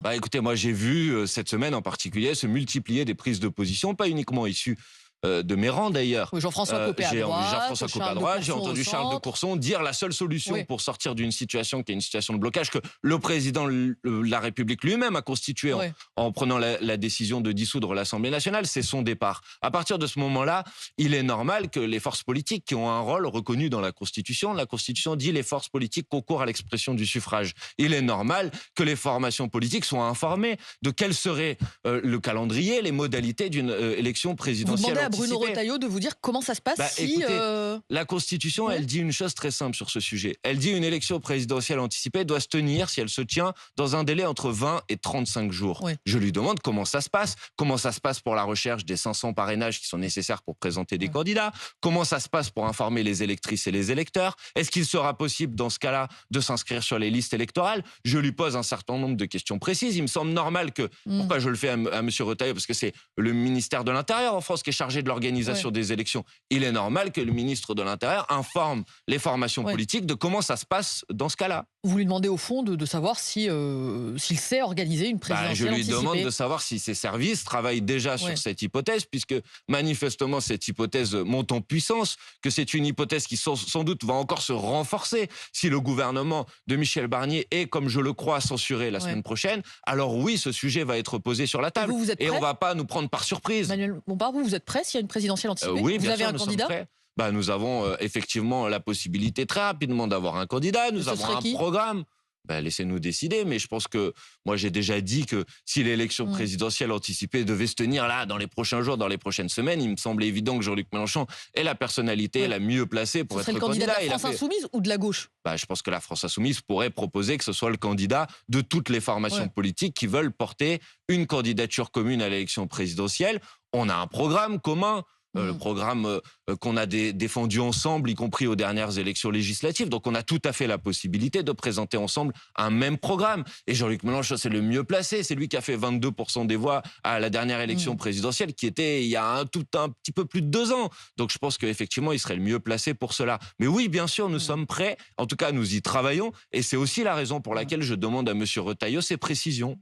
Bah, écoutez, moi j'ai vu cette semaine en particulier se multiplier des prises de position, pas uniquement issues de mes rangs d'ailleurs. Oui, Jean-François Copé à J'ai entendu droite, Jean-François Copé à Charles de droite, j'ai Courson au entendu Charles de centre. Courson dire la seule solution Oui. pour sortir d'une situation qui est une situation de blocage que le président de la République lui-même a constituée Oui. en prenant la décision de dissoudre l'Assemblée nationale, c'est son départ. À partir de ce moment-là, il est normal que les forces politiques qui ont un rôle reconnu dans la Constitution dit les forces politiques concourent à l'expression du suffrage. Il est normal que les formations politiques soient informées de quel serait le calendrier, les modalités d'une élection Vous présidentielle demandez à anticipée. Bruno Retailleau de vous dire comment ça se passe si... Écoutez, la Constitution, Ouais. elle dit une chose très simple sur ce sujet. Elle dit une élection présidentielle anticipée doit se tenir, si elle se tient, dans un délai entre 20 et 35 jours. Ouais. Je lui demande comment ça se passe pour la recherche des 500 parrainages qui sont nécessaires pour présenter des candidats, comment ça se passe pour informer les électrices et les électeurs, est-ce qu'il sera possible dans ce cas-là de s'inscrire sur les listes électorales? Je lui pose un certain nombre de questions précises. Il me semble normal que, pourquoi je le fais à M. Retailleau, parce que c'est le ministère de l'Intérieur en France qui est chargé de l'organisation des élections. Il est normal que le ministre de l'Intérieur informe les formations politiques de comment ça se passe dans ce cas-là. Vous lui demandez au fond de savoir si, s'il sait organiser une présidentielle Je lui anticipée. demande de savoir si ses services travaillent déjà sur cette hypothèse, puisque manifestement cette hypothèse monte en puissance, que c'est une hypothèse qui sans doute va encore se renforcer si le gouvernement de Michel Barnier est, comme je le crois, censuré la semaine prochaine. Alors oui, ce sujet va être posé sur la table. Et on ne va pas nous prendre par surprise. Emmanuel Bompard, vous êtes prêt s'il y a une présidentielle anticipée? Oui, vous bien avez sûr, un nous candidat? sommes prêts. Nous avons effectivement la possibilité très rapidement d'avoir un candidat. Nous avons un programme. Laissez-nous décider, mais je pense que moi j'ai déjà dit que si l'élection présidentielle anticipée devait se tenir là dans les prochains jours, dans les prochaines semaines, il me semblait évident que Jean-Luc Mélenchon est la personnalité la mieux placée pour être le candidat candidat. de la France Insoumise ou de la gauche? Je pense que la France Insoumise pourrait proposer que ce soit le candidat de toutes les formations politiques qui veulent porter une candidature commune à l'élection présidentielle. On a un programme commun. Le programme qu'on a défendu ensemble, y compris aux dernières élections législatives. Donc on a tout à fait la possibilité de présenter ensemble un même programme. Et Jean-Luc Mélenchon, c'est le mieux placé. C'est lui qui a fait 22% des voix à la dernière élection présidentielle, qui était il y a un petit peu plus de 2 ans. Donc je pense qu'effectivement, il serait le mieux placé pour cela. Mais oui, bien sûr, nous sommes prêts. En tout cas, nous y travaillons. Et c'est aussi la raison pour laquelle je demande à M. Retailleau ces précisions.